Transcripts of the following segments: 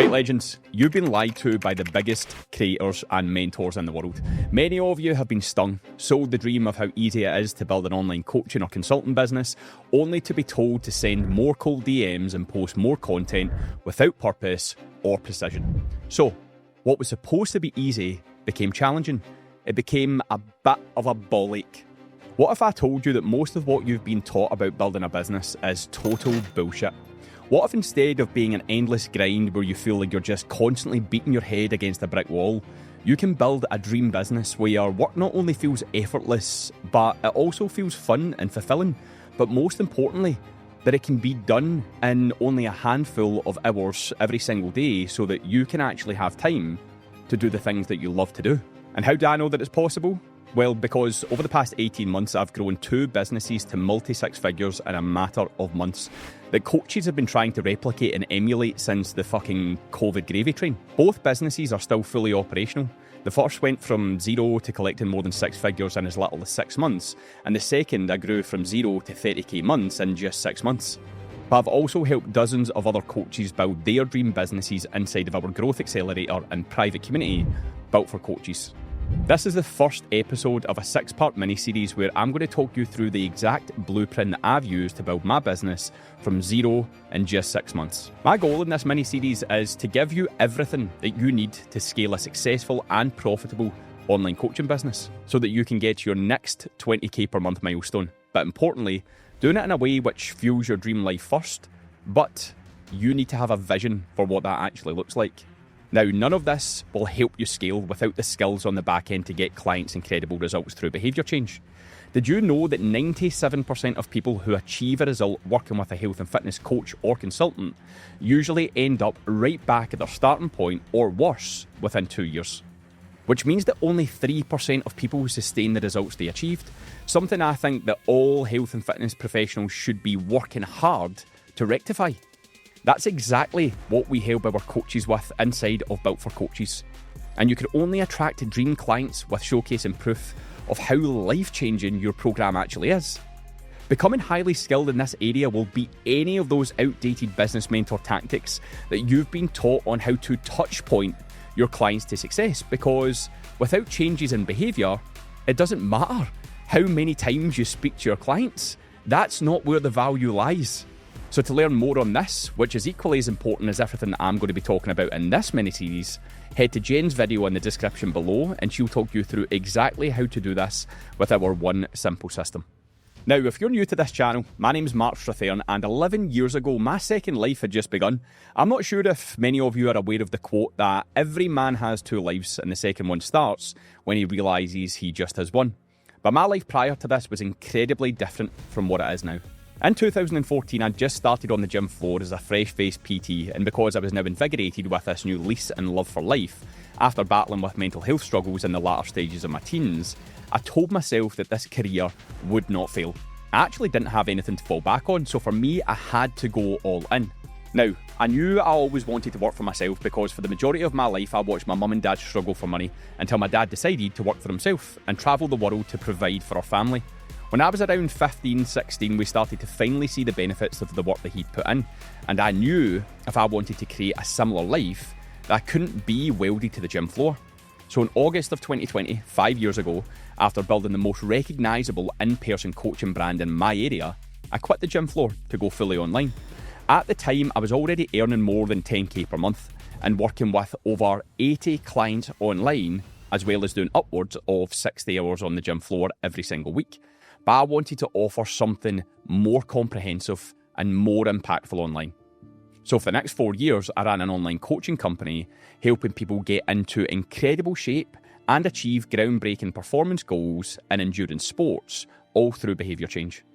Right, legends, you've been lied to by the biggest creators and mentors in the world. Many of you have been stung, sold the dream of how easy it is to build an online coaching or consulting business, only to be told to send more cold DMs and post more content without purpose or precision. So, what was supposed to be easy became challenging. It became a bit of a ball ache. What if I told you that most of what you've been taught about building a business is total bullshit? What if instead of being an endless grind where you feel like you're just constantly beating your head against a brick wall, you can build a dream business where your work not only feels effortless, but it also feels fun and fulfilling, but most importantly, that it can be done in only a handful of hours every single day so that you can actually have time to do the things that you love to do. And how do I know that it's possible? Well, because over the past 18 months, I've grown 2 businesses to multi-six figures in a matter of months that coaches have been trying to replicate and emulate since the fucking COVID gravy train. Both businesses are still fully operational. The first went from 0 to collecting more than 6 figures in as little as 6 months, and the second I grew from 0 to 30k months in just 6 months. But I've also helped dozens of other coaches build their dream businesses inside of our Growth Accelerator and private community built for coaches. This is the first episode of a 6-part mini-series where I'm going to talk you through the exact blueprint that I've used to build my business from 0 in just 6 months. My goal in this mini-series is to give you everything that you need to scale a successful and profitable online coaching business so that you can get your next 20k per month milestone. But importantly, doing it in a way which fuels your dream life first, but you need to have a vision for what that actually looks like. Now, none of this will help you scale without the skills on the back end to get clients incredible results through behaviour change. Did you know that 97% of people who achieve a result working with a health and fitness coach or consultant usually end up right back at their starting point or worse within 2 years? Which means that only 3% of people sustain the results they achieved, something I think that all health and fitness professionals should be working hard to rectify. That's exactly what we help our coaches with inside of Built for Coaches. And you can only attract dream clients with showcasing proof of how life-changing your program actually is. Becoming highly skilled in this area will beat any of those outdated business mentor tactics that you've been taught on how to touch point your clients to success, because without changes in behaviour, it doesn't matter how many times you speak to your clients. That's not where the value lies. So to learn more on this, which is equally as important as everything that I'm going to be talking about in this mini-series, head to Jen's video in the description below and she'll talk you through exactly how to do this with our one simple system. Now, if you're new to this channel, my name's Mark Strathern, and 11 years ago, my second life had just begun. I'm not sure if many of you are aware of the quote that every man has 2 lives and the second one starts when he realises he just has one. But my life prior to this was incredibly different from what it is now. In 2014, I just started on the gym floor as a fresh-faced PT, and because I was now invigorated with this new lease and love for life, after battling with mental health struggles in the latter stages of my teens, I told myself that this career would not fail. I actually didn't have anything to fall back on, so for me, I had to go all in. Now, I knew I always wanted to work for myself because for the majority of my life, I watched my mum and dad struggle for money until my dad decided to work for himself and travel the world to provide for our family. When I was around 15, 16, we started to finally see the benefits of the work that he'd put in, and I knew if I wanted to create a similar life, that I couldn't be welded to the gym floor. So in August of 2020, 5 years ago, after building the most recognisable in-person coaching brand in my area, I quit the gym floor to go fully online. At the time, I was already earning more than 10k per month and working with over 80 clients online, as well as doing upwards of 60 hours on the gym floor every single week. But I wanted to offer something more comprehensive and more impactful online. So for the next 4 years, I ran an online coaching company, helping people get into incredible shape and achieve groundbreaking performance goals in endurance sports, all through behaviour change.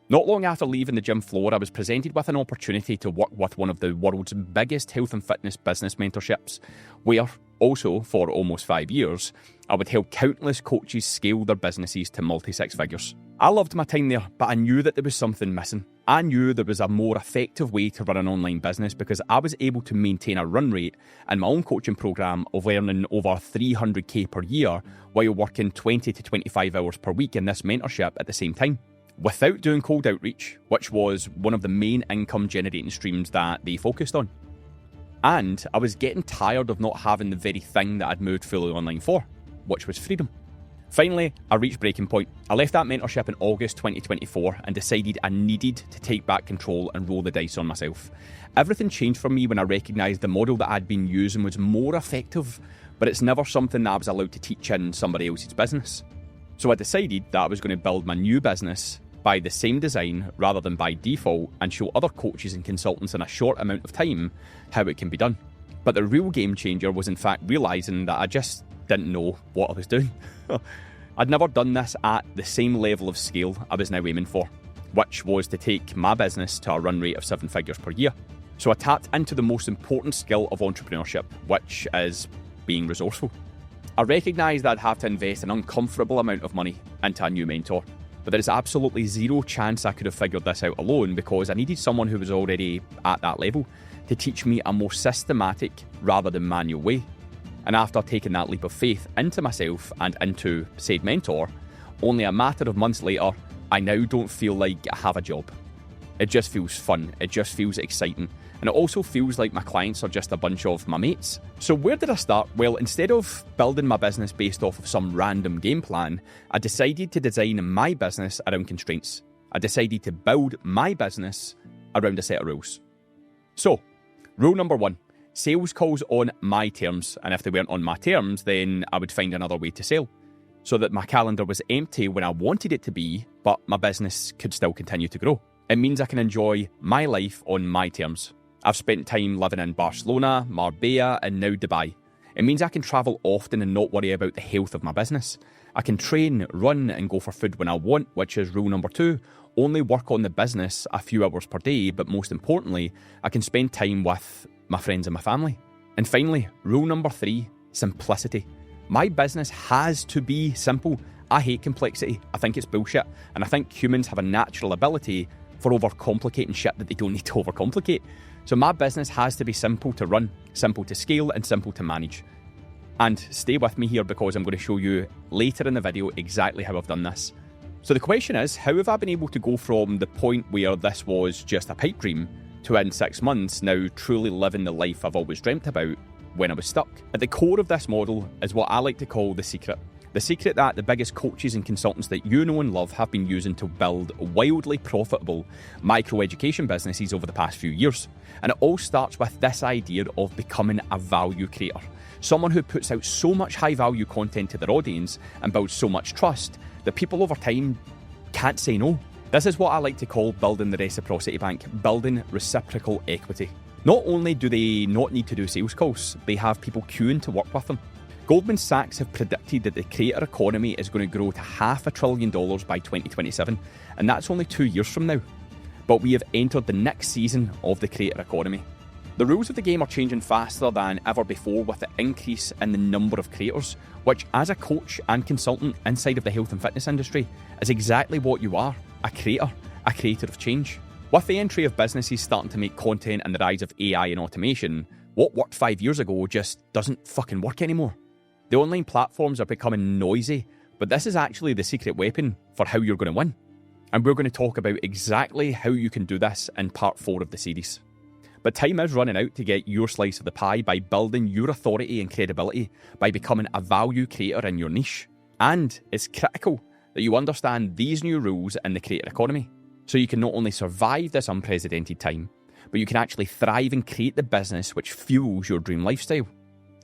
Not long after leaving the gym floor, I was presented with an opportunity to work with one of the world's biggest health and fitness business mentorships, where, also for almost 5 years, I would help countless coaches scale their businesses to multi-six figures. I loved my time there, but I knew that there was something missing. I knew there was a more effective way to run an online business because I was able to maintain a run rate in my own coaching program of earning over 300k per year while working 20 to 25 hours per week in this mentorship at the same time, without doing cold outreach, which was one of the main income generating streams that they focused on. And I was getting tired of not having the very thing that I'd moved fully online for, which was freedom. Finally, I reached breaking point. I left that mentorship in August 2024 and decided I needed to take back control and roll the dice on myself. Everything changed for me when I recognised the model that I'd been using was more effective, but it's never something that I was allowed to teach in somebody else's business. So I decided that I was going to build my new business by the same design rather than by default and show other coaches and consultants in a short amount of time how it can be done. But the real game changer was in fact realising that I just didn't know what I was doing. I'd never done this at the same level of scale I was now aiming for, which was to take my business to a run rate of 7 figures per year. So I tapped into the most important skill of entrepreneurship, which is being resourceful. I recognised that I'd have to invest an uncomfortable amount of money into a new mentor. But there is absolutely zero chance I could have figured this out alone because I needed someone who was already at that level to teach me a more systematic rather than manual way. And after taking that leap of faith into myself and into said mentor, only a matter of months later, I now don't feel like I have a job. It just feels fun, it just feels exciting, and it also feels like my clients are just a bunch of my mates. So where did I start? Well, instead of building my business based off of some random game plan, I decided to design my business around constraints. I decided to build my business around a set of rules. So, rule number 1, sales calls on my terms, and if they weren't on my terms, then I would find another way to sell, so that my calendar was empty when I wanted it to be, but my business could still continue to grow. It means I can enjoy my life on my terms. I've spent time living in Barcelona, Marbella, and now Dubai. It means I can travel often and not worry about the health of my business. I can train, run, and go for food when I want, which is rule number 2. Only work on the business a few hours per day, but most importantly, I can spend time with my friends and my family. And finally, rule number 3, simplicity. My business has to be simple. I hate complexity. I think it's bullshit. And I think humans have a natural ability for overcomplicating shit that they don't need to overcomplicate. So my business has to be simple to run, simple to scale, and simple to manage. And stay with me here because I'm going to show you later in the video exactly how I've done this. So the question is, how have I been able to go from the point where this was just a pipe dream to in 6 months now truly living the life I've always dreamt about when I was stuck? At the core of this model is what I like to call the secret. The secret that the biggest coaches and consultants that you know and love have been using to build wildly profitable micro-education businesses over the past few years. And it all starts with this idea of becoming a value creator. Someone who puts out so much high-value content to their audience and builds so much trust that people over time can't say no. This is what I like to call building the reciprocity bank, building reciprocal equity. Not only do they not need to do sales calls, they have people queuing to work with them. Goldman Sachs have predicted that the creator economy is going to grow to $500 billion by 2027, and that's only 2 years from now. But we have entered the next season of the creator economy. The rules of the game are changing faster than ever before with the increase in the number of creators, which as a coach and consultant inside of the health and fitness industry is exactly what you are, a creator of change. With the entry of businesses starting to make content and the rise of AI and automation, what worked 5 years ago just doesn't fucking work anymore. The online platforms are becoming noisy, but this is actually the secret weapon for how you're going to win. And we're going to talk about exactly how you can do this in part 4 of the series. But time is running out to get your slice of the pie by building your authority and credibility, by becoming a value creator in your niche. And it's critical that you understand these new rules in the creator economy, so you can not only survive this unprecedented time, but you can actually thrive and create the business which fuels your dream lifestyle.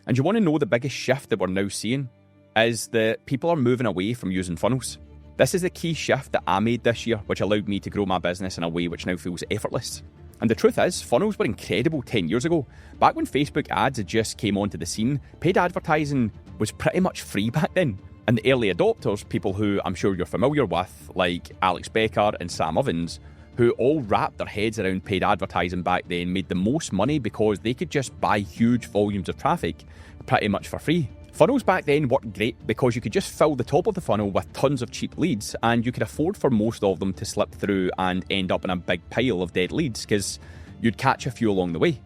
And you want to know the biggest shift that we're now seeing is that people are moving away from using funnels. This is the key shift that I made this year, which allowed me to grow my business in a way which now feels effortless. And the truth is, funnels were incredible 10 years ago. Back when Facebook ads had just came onto the scene, paid advertising was pretty much free back then. And the early adopters, people who I'm sure you're familiar with, like Alex Becker and Sam Ovens, who all wrapped their heads around paid advertising back then, made the most money because they could just buy huge volumes of traffic pretty much for free. Funnels back then worked great because you could just fill the top of the funnel with tons of cheap leads, and you could afford for most of them to slip through and end up in a big pile of dead leads because you'd catch a few along the way.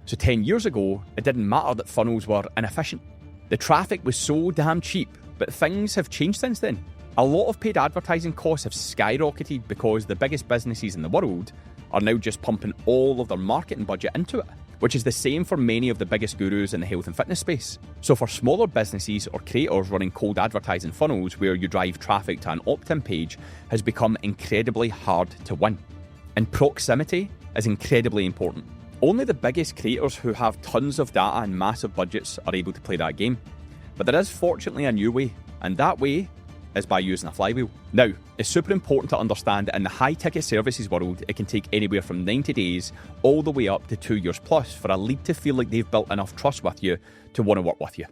So 10 years ago, it didn't matter that funnels were inefficient. The traffic was so damn cheap, but things have changed since then. A lot of paid advertising costs have skyrocketed because the biggest businesses in the world are now just pumping all of their marketing budget into it. which is the same for many of the biggest gurus in the health and fitness space. So for smaller businesses or creators running cold advertising funnels where you drive traffic to an opt-in page has become incredibly hard to win. And proximity is incredibly important. Only the biggest creators who have tons of data and massive budgets are able to play that game. But there is fortunately a new way, and that way is by using a flywheel. Now, it's super important to understand that in the high-ticket services world, it can take anywhere from 90 days all the way up to 2 years plus for a lead to feel like they've built enough trust with you to want to work with you.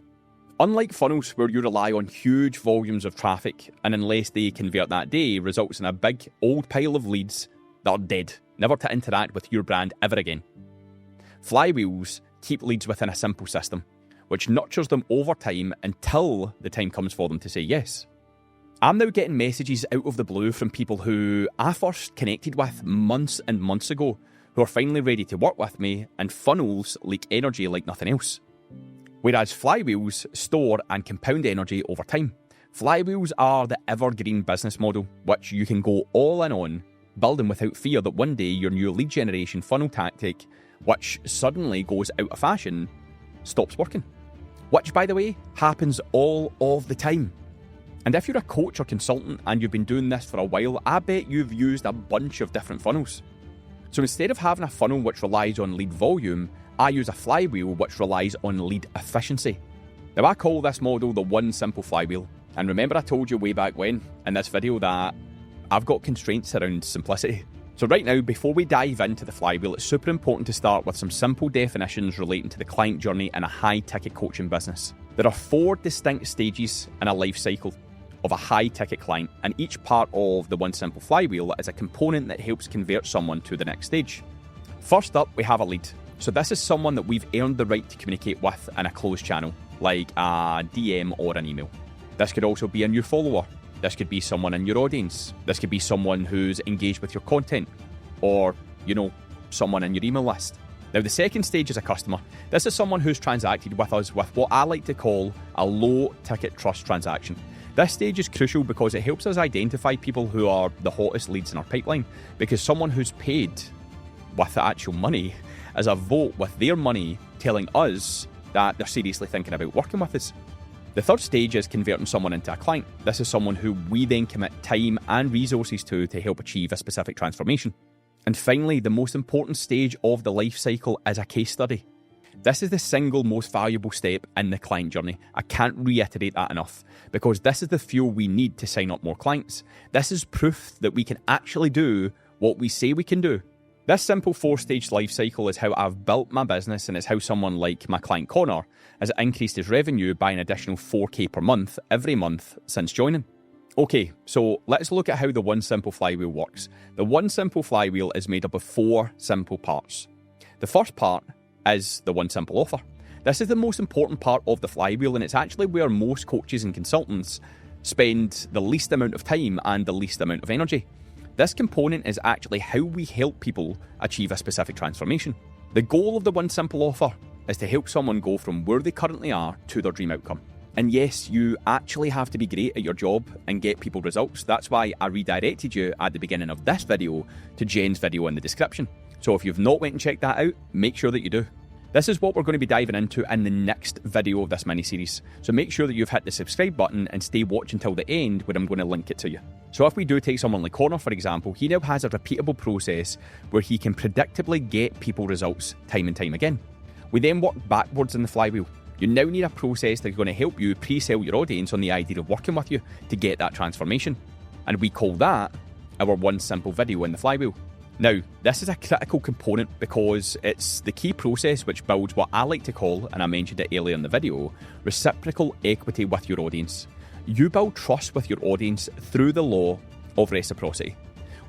Unlike funnels where you rely on huge volumes of traffic, and unless they convert that day, results in a big old pile of leads that are dead, never to interact with your brand ever again. Flywheels keep leads within a simple system, which nurtures them over time until the time comes for them to say yes. I'm now getting messages out of the blue from people who I first connected with months and months ago, who are finally ready to work with me, and funnels leak energy like nothing else. Whereas flywheels store and compound energy over time. Flywheels are the evergreen business model, which you can go all in on, building without fear that one day your new lead generation funnel tactic, which suddenly goes out of fashion, stops working. Which, by the way, happens all of the time. And if you're a coach or consultant and you've been doing this for a while, I bet you've used a bunch of different funnels. So instead of having a funnel which relies on lead volume, I use a flywheel which relies on lead efficiency. Now I call this model the one simple flywheel. And remember I told you way back when in this video that I've got constraints around simplicity. So right now, before we dive into the flywheel, it's super important to start with some simple definitions relating to the client journey in a high-ticket coaching business. There are 4 distinct stages in a life cycle of a high-ticket client, and each part of the one simple flywheel is a component that helps convert someone to the next stage. First up, we have a lead. So this is someone that we've earned the right to communicate with in a closed channel, like a DM or an email. This could also be a new follower. This could be someone in your audience. This could be someone who's engaged with your content, or, someone in your email list. Now, the second stage is a customer. This is someone who's transacted with us with what I like to call a low-ticket trust transaction. This stage is crucial because it helps us identify people who are the hottest leads in our pipeline, because someone who's paid with the actual money is a vote with their money telling us that they're seriously thinking about working with us. The third stage is converting someone into a client. This is someone who we then commit time and resources to help achieve a specific transformation. And finally, the most important stage of the life cycle is a case study. This is the single most valuable step in the client journey. I can't reiterate that enough, because this is the fuel we need to sign up more clients. This is proof that we can actually do what we say we can do. This simple 4-stage life cycle is how I've built my business, and it's how someone like my client Connor has increased his revenue by an additional $4,000 per month every month since joining. Okay, so let's look at how the one simple flywheel works. The one simple flywheel is made up of 4 simple parts. The first part is the one simple offer. This is the most important part of the flywheel, and it's actually where most coaches and consultants spend the least amount of time and the least amount of energy. This component is actually how we help people achieve a specific transformation. The goal of the one simple offer is to help someone go from where they currently are to their dream outcome. And yes, you actually have to be great at your job and get people results. That's why I redirected you at the beginning of this video to Jen's video in the description. So if you've not went and checked that out, make sure that you do. This is what we're going to be diving into in the next video of this mini-series. So make sure that you've hit the subscribe button and stay watching until the end, where I'm going to link it to you. So if we do take someone like Connor, for example, he now has a repeatable process where he can predictably get people results time and time again. We then work backwards in the flywheel. You now need a process that's going to help you pre-sell your audience on the idea of working with you to get that transformation. And we call that our one simple video in the flywheel. Now, this is a critical component because it's the key process which builds what I like to call, and I mentioned it earlier in the video, reciprocal equity with your audience. You build trust with your audience through the law of reciprocity,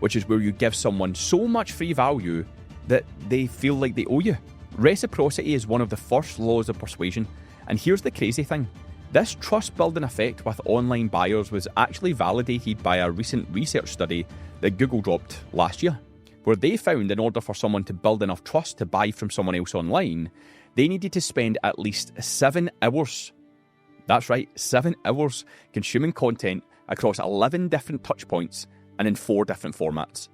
which is where you give someone so much free value that they feel like they owe you. Reciprocity is one of the first laws of persuasion, and here's the crazy thing. This trust-building effect with online buyers was actually validated by a recent research study that Google dropped last year, where they found in order for someone to build enough trust to buy from someone else online, they needed to spend at least 7 hours. That's right, 7 hours consuming content across 11 different touchpoints and in 4 different formats.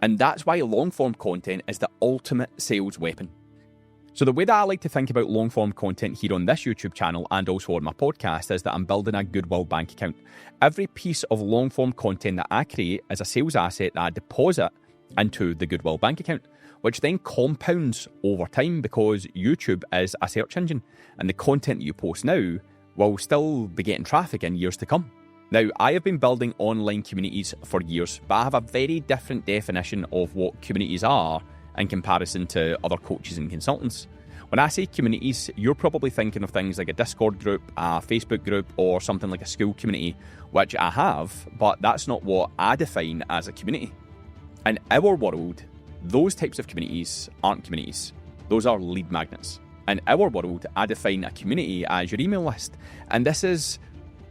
And that's why long-form content is the ultimate sales weapon. So the way that I like to think about long-form content here on this YouTube channel and also on my podcast is that I'm building a goodwill bank account. Every piece of long-form content that I create is a sales asset that I deposit into the goodwill bank account, which then compounds over time because YouTube is a search engine and the content that you post now will still be getting traffic in years to come. Now, I have been building online communities for years, but I have a very different definition of what communities are in comparison to other coaches and consultants. When I say communities, you're probably thinking of things like a Discord group, a Facebook group, or something like a school community, which I have, but that's not what I define as a community. In our world, those types of communities aren't communities. Those are lead magnets. In our world, I define a community as your email list, and this is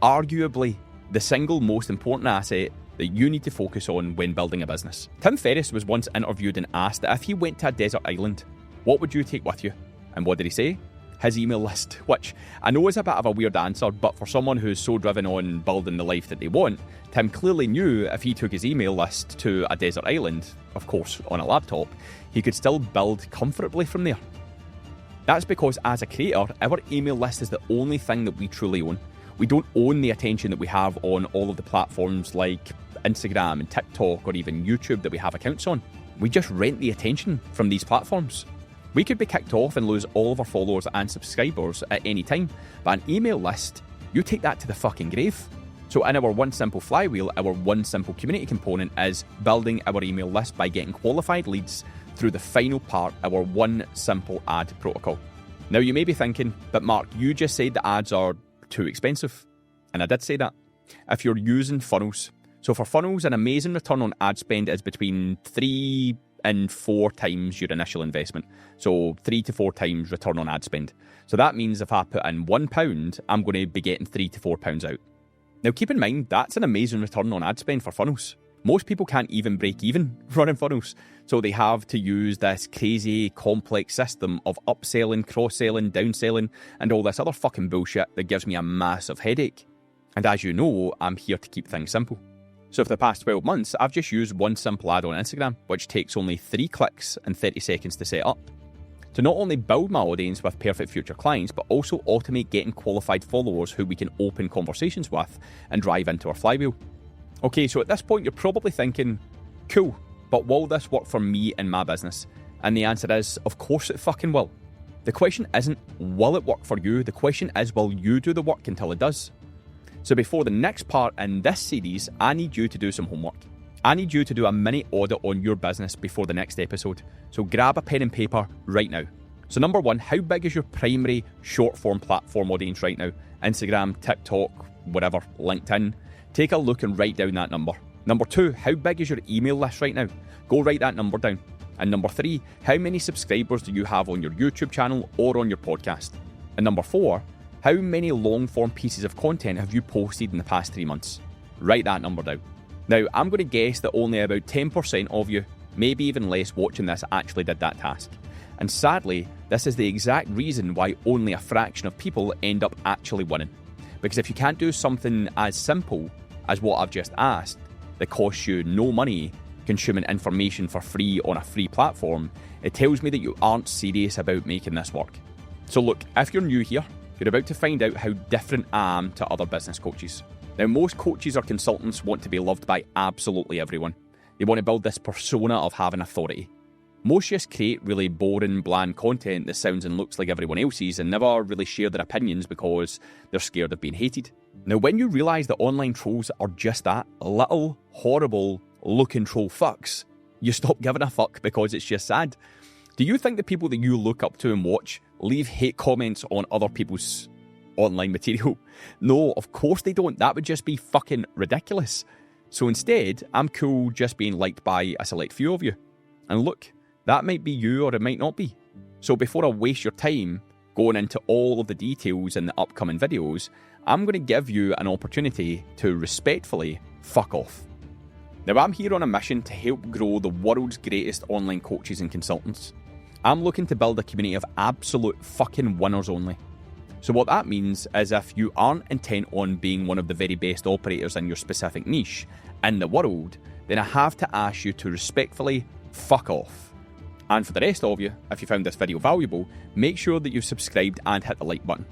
arguably the single most important asset that you need to focus on when building a business. Tim Ferriss was once interviewed and asked that if he went to a desert island, what would you take with you? And what did he say? His email list, which I know is a bit of a weird answer, but for someone who's so driven on building the life that they want, Tim clearly knew if he took his email list to a desert island, of course on a laptop, he could still build comfortably from there. That's because as a creator, our email list is the only thing that we truly own. We don't own the attention that we have on all of the platforms like Instagram and TikTok or even YouTube that we have accounts on. We just rent the attention from these platforms. We could be kicked off and lose all of our followers and subscribers at any time, but an email list, you take that to the fucking grave. So in our one simple flywheel, our one simple community component is building our email list by getting qualified leads through the final part, our one simple ad protocol. Now you may be thinking, but Mark, you just said the ads are too expensive. And I did say that. If you're using funnels. So for funnels, an amazing return on ad spend is between 3 and 4 times your initial investment. So 3 to 4 times return on ad spend. So that means if I put in £1, I'm going to be getting £3 to £4 out. Now keep in mind, that's an amazing return on ad spend for funnels. Most people can't even break even running funnels. So they have to use this crazy complex system of upselling, cross-selling, downselling, and all this other fucking bullshit that gives me a massive headache. And as you know, I'm here to keep things simple. So for the past 12 months, I've just used one simple ad on Instagram, which takes only 3 clicks and 30 seconds to set up, to not only build my audience with perfect future clients, but also automate getting qualified followers who we can open conversations with and drive into our flywheel. Okay, so at this point, you're probably thinking, cool, but will this work for me and my business? And the answer is, of course it fucking will. The question isn't, will it work for you? The question is, will you do the work until it does? So before the next part in this series, I need you to do some homework. I need you to do a mini audit on your business before the next episode. So grab a pen and paper right now. So number 1, how big is your primary short form platform audience right now? Instagram, TikTok, whatever, LinkedIn. Take a look and write down that number. Number 2, how big is your email list right now? Go write that number down. And number 3, how many subscribers do you have on your YouTube channel or on your podcast? And number 4, how many long-form pieces of content have you posted in the past 3 months? Write that number down. Now, I'm going to guess that only about 10% of you, maybe even less watching this, actually did that task. And sadly, this is the exact reason why only a fraction of people end up actually winning. Because if you can't do something as simple as what I've just asked, that costs you no money, consuming information for free on a free platform, it tells me that you aren't serious about making this work. So look, if you're new here, you're about to find out how different I am to other business coaches. Now, most coaches or consultants want to be loved by absolutely everyone. They want to build this persona of having authority. Most just create really boring, bland content that sounds and looks like everyone else's and never really share their opinions because they're scared of being hated. Now, when you realise that online trolls are just that, little, horrible, looking troll fucks, you stop giving a fuck because it's just sad. Do you think the people that you look up to and watch leave hate comments on other people's online material? No, of course they don't. That would just be fucking ridiculous. So instead, I'm cool just being liked by a select few of you. And look, that might be you or it might not be. So before I waste your time going into all of the details in the upcoming videos, I'm going to give you an opportunity to respectfully fuck off. Now, I'm here on a mission to help grow the world's greatest online coaches and consultants. I'm looking to build a community of absolute fucking winners only. So what that means is if you aren't intent on being one of the very best operators in your specific niche in the world, then I have to ask you to respectfully fuck off. And for the rest of you, if you found this video valuable, make sure that you've subscribed and hit the like button.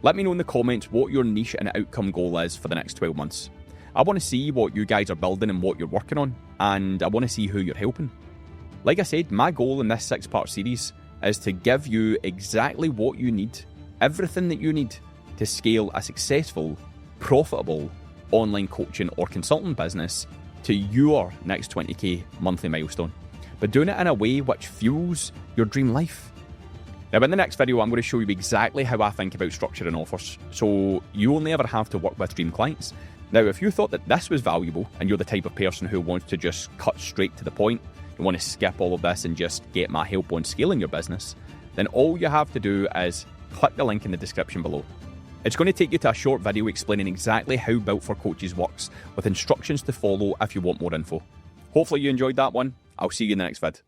Let me know in the comments what your niche and outcome goal is for the next 12 months. I want to see what you guys are building and what you're working on, and I want to see who you're helping. Like I said, my goal in this 6-part series is to give you exactly what you need, everything that you need to scale a successful, profitable online coaching or consulting business to your next 20k monthly milestone, but doing it in a way which fuels your dream life. Now, in the next video, I'm going to show you exactly how I think about structuring offers, so you only ever have to work with dream clients. Now, if you thought that this was valuable and you're the type of person who wants to just cut straight to the point, you want to skip all of this and just get my help on scaling your business, then all you have to do is click the link in the description below. It's going to take you to a short video explaining exactly how Built for Coaches works, with instructions to follow if you want more info. Hopefully you enjoyed that one. I'll see you in the next vid.